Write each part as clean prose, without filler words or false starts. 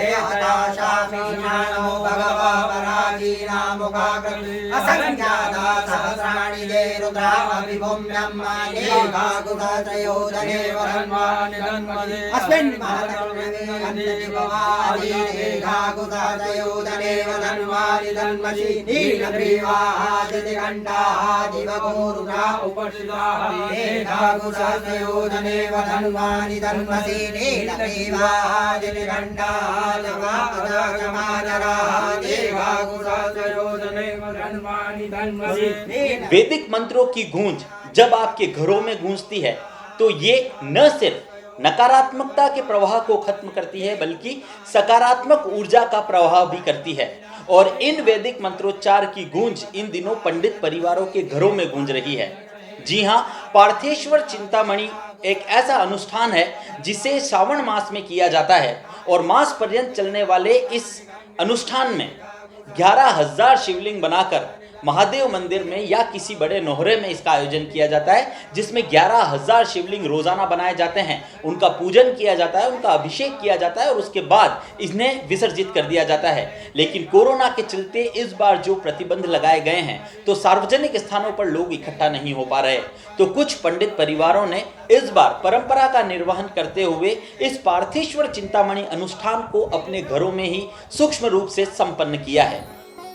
नमो भगवा पराजीनामुखाग्रम् असंख्याता सहस्राणि ते रुद्रामभिभूम्यं मानेकाकुलत्रयोदने वरन्वानिधन्वदे अस्मिन् महादेवादिदेकाकुलत्रयोदने वरन्वानिधन्वसि नीलग्रीवादितिघण्टादिवगोरुद्रा उपस्थिताः एकाकुलत्रयोदने वरन्वानिधन्वसि नीलग्रीवादितिघण्टा वैदिक मंत्रों की गूंज जब आपके घरों में गूंजती है तो ये न सिर्फ नकारात्मकता के प्रवाह को खत्म करती है बल्कि सकारात्मक ऊर्जा का प्रवाह भी करती है। और इन वैदिक मंत्रोच्चार की गूंज इन दिनों पंडित परिवारों के घरों में गूंज रही है। जी हाँ, पार्थेश्वर चिंतामणि एक ऐसा अनुष्ठान है जिसे श्रावण मास में किया जाता है और मास पर्यंत चलने वाले इस अनुष्ठान में 11,000 शिवलिंग बनाकर महादेव मंदिर में या किसी बड़े नोहरे में इसका आयोजन किया जाता है, जिसमें 11,000 शिवलिंग रोजाना बनाए जाते हैं, उनका पूजन किया जाता है, उनका अभिषेक किया जाता है और उसके बाद इन्हें विसर्जित कर दिया जाता है। लेकिन कोरोना के चलते इस बार जो प्रतिबंध लगाए गए हैं तो सार्वजनिक स्थानों पर लोग इकट्ठा नहीं हो पा रहे, तो कुछ पंडित परिवारों ने इस बार परंपरा का निर्वहन करते हुए इस पार्थेश्वर चिंतामणि अनुष्ठान को अपने घरों में ही सूक्ष्म रूप से संपन्न किया है।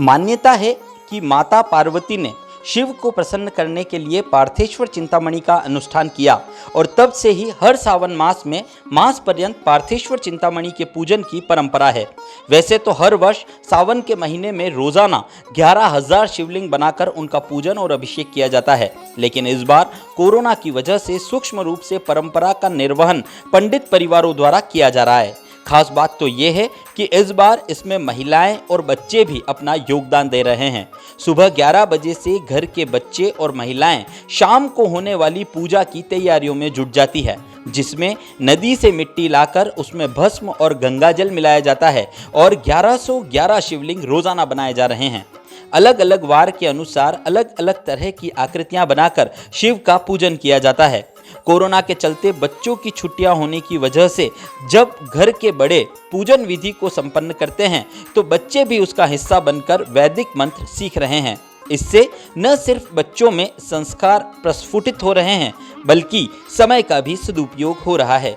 मान्यता है कि माता पार्वती ने शिव को प्रसन्न करने के लिए पार्थेश्वर चिंतामणि का अनुष्ठान किया और तब से ही हर सावन मास में मास पर्यंत पार्थेश्वर चिंतामणि के पूजन की परंपरा है। वैसे तो हर वर्ष सावन के महीने में रोजाना 11,000 शिवलिंग बनाकर उनका पूजन और अभिषेक किया जाता है, लेकिन इस बार कोरोना की वजह से सूक्ष्म रूप से परंपरा का निर्वहन पंडित परिवारों द्वारा किया जा रहा है। खास बात तो ये है कि इस बार इसमें महिलाएं और बच्चे भी अपना योगदान दे रहे हैं। सुबह 11 बजे से घर के बच्चे और महिलाएं शाम को होने वाली पूजा की तैयारियों में जुट जाती है, जिसमें नदी से मिट्टी लाकर उसमें भस्म और गंगाजल मिलाया जाता है और 1111 शिवलिंग रोजाना बनाए जा रहे हैं। अलग अलग वार के अनुसार अलग अलग तरह की आकृतियां बनाकर शिव का पूजन किया जाता है। कोरोना के चलते बच्चों की छुट्टियां होने की वजह से जब घर के बड़े पूजन विधि को संपन्न करते हैं तो बच्चे भी उसका हिस्सा बनकर वैदिक मंत्र सीख रहे हैं। इससे न सिर्फ बच्चों में संस्कार प्रस्फुटित हो रहे हैं बल्कि समय का भी सदुपयोग हो रहा है।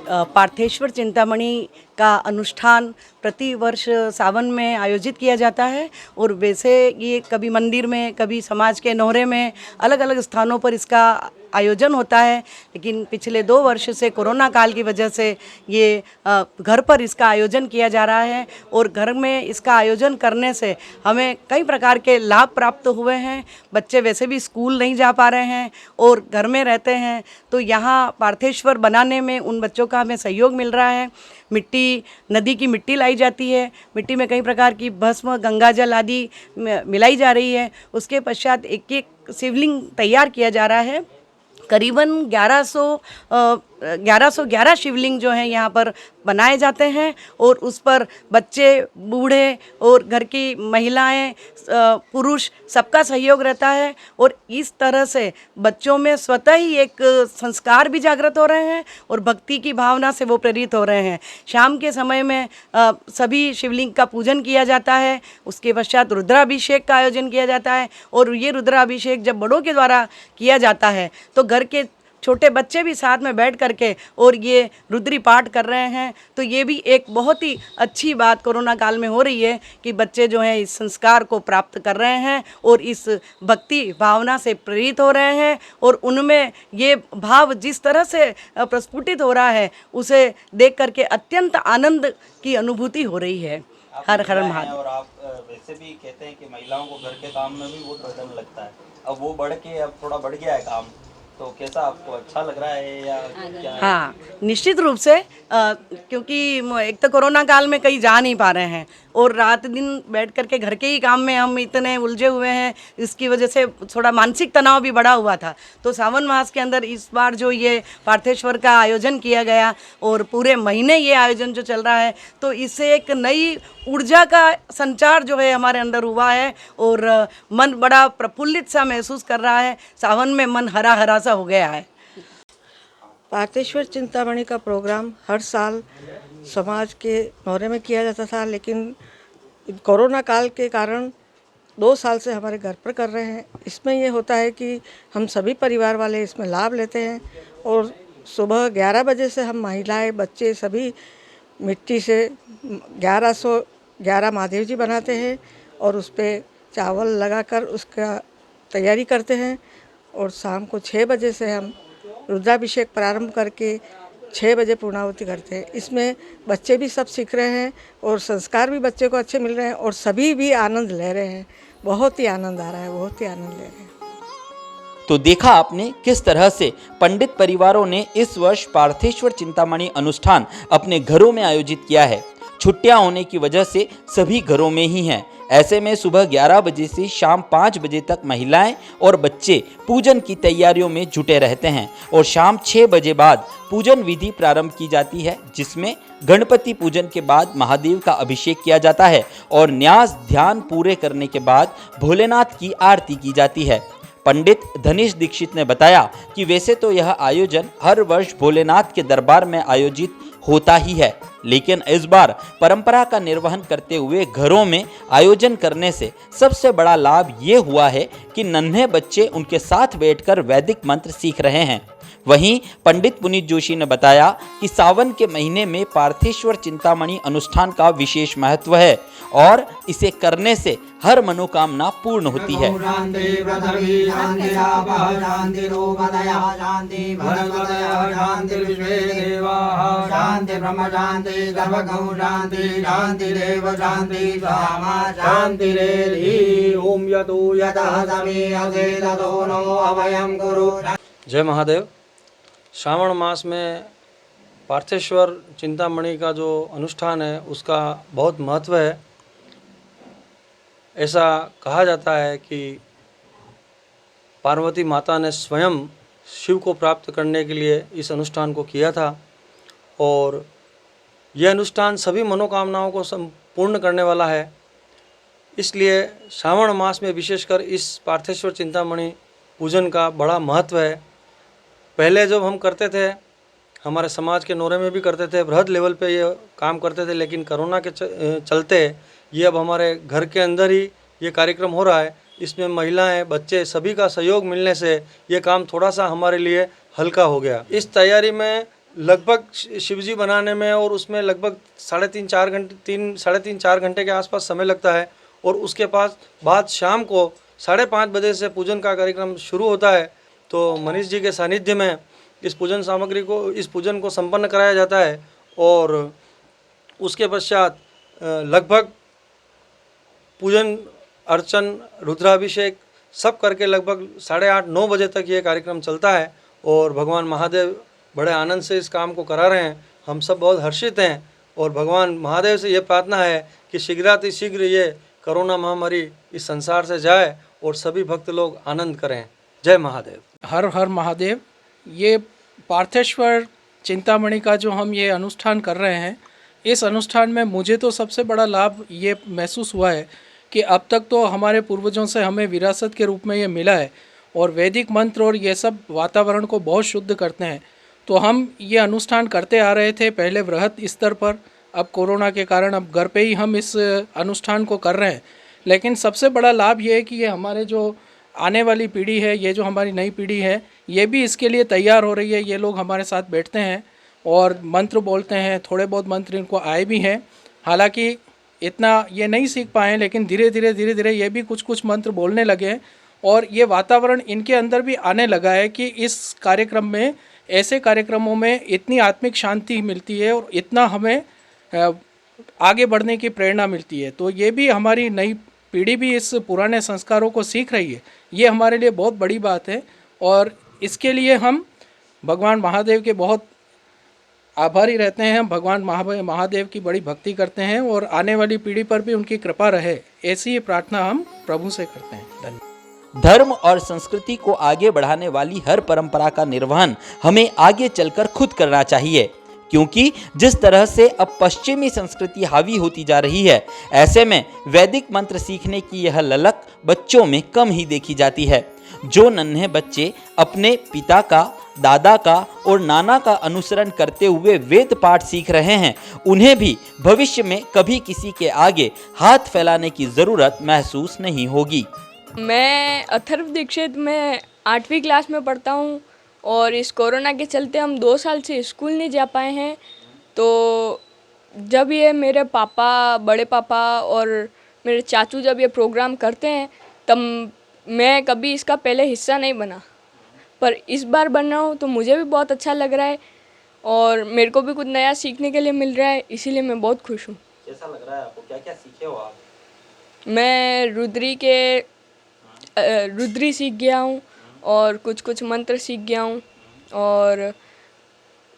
पार्थेश्वर चिंतामणि का अनुष्ठान प्रति वर्ष सावन में आयोजित किया जाता है और वैसे ये कभी मंदिर में, कभी समाज के नोहरे में, अलग अलग स्थानों पर इसका आयोजन होता है। लेकिन पिछले 2 वर्ष से कोरोना काल की वजह से ये घर पर इसका आयोजन किया जा रहा है और घर में इसका आयोजन करने से हमें कई प्रकार के लाभ प्राप्त हुए हैं। बच्चे वैसे भी स्कूल नहीं जा पा रहे हैं और घर में रहते हैं, तो यहाँ पार्थेश्वर बनाने में उन बच्चों का हमें सहयोग मिल रहा है। मिट्टी, नदी की मिट्टी लाई जाती है, मिट्टी में कई प्रकार की भस्म, गंगाजल आदि मिलाई जा रही है। उसके पश्चात एक एक शिवलिंग तैयार किया जा रहा है। करीबन 1111 शिवलिंग जो हैं यहाँ पर बनाए जाते हैं और उस पर बच्चे, बूढ़े और घर की महिलाएं, पुरुष सबका सहयोग रहता है और इस तरह से बच्चों में स्वतः ही एक संस्कार भी जागृत हो रहे हैं और भक्ति की भावना से वो प्रेरित हो रहे हैं। शाम के समय में सभी शिवलिंग का पूजन किया जाता है। उसके पश्चात रुद्राभिषेक का आयोजन किया जाता है और ये रुद्राभिषेक जब बड़ों के द्वारा किया जाता है तो घर के छोटे बच्चे भी साथ में बैठ करके और ये रुद्री पाठ कर रहे हैं। तो ये भी एक बहुत ही अच्छी बात कोरोना काल में हो रही है कि बच्चे जो हैं इस संस्कार को प्राप्त कर रहे हैं और इस भक्ति भावना से प्रेरित हो रहे हैं और उनमें ये भाव जिस तरह से प्रस्फुटित हो रहा है उसे देख करके अत्यंत आनंद की अनुभूति हो रही है। हर हर महादेव। और आप वैसे भी कहते हैं कि महिलाओं को घर के काम में भी बहुत बर्डन लगता है, अब वो बढ़ के अब थोड़ा बढ़ गया है काम, तो कैसा आपको अच्छा लग रहा है या क्या है? हाँ, निश्चित रूप से क्योंकि एक तो कोरोना काल में कहीं जा नहीं पा रहे हैं और रात दिन बैठ करके घर के ही काम में हम इतने उलझे हुए हैं, इसकी वजह से थोड़ा मानसिक तनाव भी बढ़ा हुआ था। तो सावन मास के अंदर इस बार जो ये पार्थेश्वर का आयोजन किया गया और पूरे महीने ये आयोजन जो चल रहा है, तो इससे एक नई ऊर्जा का संचार जो है हमारे अंदर हुआ है और मन बड़ा प्रफुल्लित सा महसूस कर रहा है। सावन में मन हरा हरा सा हो गया है। पार्थेश्वर चिंतामणि का प्रोग्राम हर साल समाज के नौरे में किया जाता था, लेकिन कोरोना काल के कारण 2 साल से हमारे घर पर कर रहे हैं। इसमें ये होता है कि हम सभी परिवार वाले इसमें लाभ लेते हैं और सुबह 11 बजे से हम महिलाएं, बच्चे सभी मिट्टी से 1111 महादेव जी बनाते हैं और उस पर चावल लगाकर उसका तैयारी करते हैं और शाम को 6 बजे से हम रुद्राभिषेक प्रारंभ करके 6 बजे पूर्णाहुति करते हैं। इसमें बच्चे भी सब सीख रहे हैं और संस्कार भी बच्चे को अच्छे मिल रहे हैं और सभी भी आनंद ले रहे हैं। बहुत ही आनंद आ रहा है, बहुत ही आनंद ले रहे हैं। तो देखा आपने किस तरह से पंडित परिवारों ने इस वर्ष पार्थेश्वर चिंतामणि अनुष्ठान अपने घरों में आयोजित किया है। छुट्टियां होने की वजह से सभी घरों में ही हैं। ऐसे में सुबह 11 बजे से शाम 5 बजे तक महिलाएं और बच्चे पूजन की तैयारियों में जुटे रहते हैं और शाम 6 बजे बाद पूजन विधि प्रारंभ की जाती है, जिसमें गणपति पूजन के बाद महादेव का अभिषेक किया जाता है और न्यास ध्यान पूरे करने के बाद भोलेनाथ की आरती की जाती है। पंडित धनीश दीक्षित ने बताया कि वैसे तो यह आयोजन हर वर्ष भोलेनाथ के दरबार में आयोजित होता ही है, लेकिन इस बार परंपरा का निर्वहन करते हुए घरों में आयोजन करने से सबसे बड़ा लाभ ये हुआ है कि नन्हे बच्चे उनके साथ बैठकर वैदिक मंत्र सीख रहे हैं। वहीं पंडित पुनीत जोशी ने बताया कि सावन के महीने में पार्थेश्वर चिंतामणि अनुष्ठान का विशेष महत्व है और इसे करने से हर मनोकामना पूर्ण होती है। जय महादेव। श्रावण मास में पार्थेश्वर चिंतामणि का जो अनुष्ठान है उसका बहुत महत्व है। ऐसा कहा जाता है कि पार्वती माता ने स्वयं शिव को प्राप्त करने के लिए इस अनुष्ठान को किया था और यह अनुष्ठान सभी मनोकामनाओं को संपूर्ण करने वाला है। इसलिए श्रावण मास में विशेषकर इस पार्थेश्वर चिंतामणि पूजन का बड़ा महत्व है। पहले जब हम करते थे, हमारे समाज के नौरे में भी करते थे, बृहद लेवल पे ये काम करते थे, लेकिन कोरोना के चलते ये अब हमारे घर के अंदर ही ये कार्यक्रम हो रहा है। इसमें महिलाएं, बच्चे सभी का सहयोग मिलने से ये काम थोड़ा सा हमारे लिए हल्का हो गया। इस तैयारी में लगभग शिवजी बनाने में और उसमें लगभग 3.5-4 घंटे के आसपास समय लगता है और उसके बाद शाम को 5:30 बजे से पूजन का कार्यक्रम शुरू होता है। तो मनीष जी के सानिध्य में इस पूजन को संपन्न कराया जाता है और उसके पश्चात लगभग पूजन अर्चन रुद्राभिषेक सब करके लगभग 8:30-9 बजे तक ये कार्यक्रम चलता है और भगवान महादेव बड़े आनंद से इस काम को करा रहे हैं। हम सब बहुत हर्षित हैं और भगवान महादेव से ये प्रार्थना है कि शीघ्र ये कोरोना महामारी इस संसार से जाए और सभी भक्त लोग आनंद करें। जय महादेव। हर हर महादेव। ये पार्थेश्वर चिंतामणि का जो हम ये अनुष्ठान कर रहे हैं, इस अनुष्ठान में मुझे तो सबसे बड़ा लाभ ये महसूस हुआ है कि अब तक तो हमारे पूर्वजों से हमें विरासत के रूप में ये मिला है और वैदिक मंत्र और ये सब वातावरण को बहुत शुद्ध करते हैं। तो हम ये अनुष्ठान करते आ रहे थे पहले वृहद स्तर पर, अब कोरोना के कारण अब घर पे ही हम इस अनुष्ठान को कर रहे हैं। लेकिन सबसे बड़ा लाभ ये है कि ये हमारे जो आने वाली पीढ़ी है, ये जो हमारी नई पीढ़ी है, ये भी इसके लिए तैयार हो रही है। ये लोग हमारे साथ बैठते हैं और मंत्र बोलते हैं। थोड़े बहुत मंत्र इनको आए भी हैं, हालांकि इतना ये नहीं सीख पाए, लेकिन धीरे धीरे ये भी कुछ मंत्र बोलने लगे हैं और ये वातावरण इनके अंदर भी आने लगा है कि इस कार्यक्रम में, ऐसे कार्यक्रमों में इतनी आत्मिक शांति मिलती है और इतना हमें आगे बढ़ने की प्रेरणा मिलती है। तो ये भी हमारी नई पीढ़ी भी इस पुराने संस्कारों को सीख रही है। ये हमारे लिए बहुत बड़ी बात है और इसके लिए हम भगवान महादेव के बहुत आभारी रहते हैं। भगवान महादेव की बड़ी भक्ति करते हैं और आने वाली पीढ़ी पर भी उनकी कृपा रहे, ऐसी प्रार्थना हम प्रभु से करते हैं। धन्यवाद। धर्म और संस्कृति को आगे बढ़ाने वाली हर परंपरा का निर्वहन हमें आगे चलकर खुद करना चाहिए, क्योंकि जिस तरह से अब पश्चिमी संस्कृति हावी होती जा रही है, ऐसे में वैदिक मंत्र सीखने की यह ललक बच्चों में कम ही देखी जाती है। जो नन्हे बच्चे अपने पिता का दादा का और नाना का अनुसरण करते हुए वेद पाठ सीख रहे हैं, उन्हें भी भविष्य में कभी किसी के आगे हाथ फैलाने की ज़रूरत महसूस नहीं होगी। मैं अथर्व दीक्षित में 8वीं क्लास में पढ़ता हूँ और इस कोरोना के चलते हम 2 साल से स्कूल नहीं जा पाए हैं। तो जब ये मेरे पापा, बड़े पापा और मेरे चाचू जब ये प्रोग्राम करते हैं तब मैं कभी इसका पहले हिस्सा नहीं बना, पर इस बार बन रहा हूँ तो मुझे भी बहुत अच्छा लग रहा है और मेरे को भी कुछ नया सीखने के लिए मिल रहा है, इसीलिए मैं बहुत खुश हूँ। कैसा लग रहा है आपको? क्या क्या सीखे हो आप? मैं रुद्री सीख गया हूँ और कुछ कुछ मंत्र सीख गया हूँ और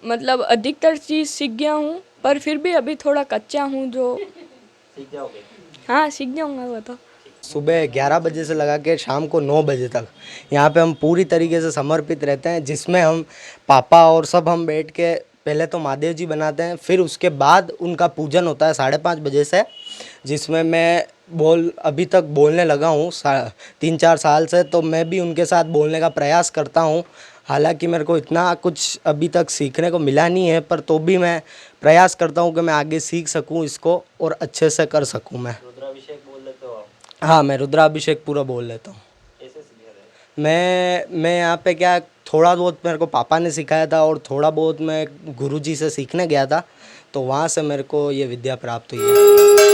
मतलब अधिकतर चीज़ सीख गया हूँ, पर फिर भी अभी थोड़ा कच्चा हूँ जो सीख जाओगे? हाँ सीख जाऊँगा वो तो। सुबह 11 बजे से लगा के शाम को 9 बजे तक यहाँ पे हम पूरी तरीके से समर्पित रहते हैं, जिसमें हम पापा और सब हम बैठ के पहले तो महादेव जी बनाते हैं, फिर उसके बाद उनका पूजन होता है 5:30 बजे से, जिसमें मैं अभी तक बोलने लगा हूँ 3-4 साल से, तो मैं भी उनके साथ बोलने का प्रयास करता हूँ। हालांकि मेरे को इतना कुछ अभी तक सीखने को मिला नहीं है, पर तो भी मैं प्रयास करता हूँ कि मैं आगे सीख सकूँ इसको और अच्छे से कर सकूँ। मैं रुद्राभिषेक बोल लेते हो आप? हाँ, मैं रुद्राभिषेक पूरा बोल लेता हूँ। कैसे सीखे थे? मैं यहाँ पे क्या थोड़ा बहुत मेरे को पापा ने सिखाया था और थोड़ा बहुत मैं गुरुजी से सीखने गया था, तो वहाँ से मेरे को ये विद्या प्राप्त हुई है।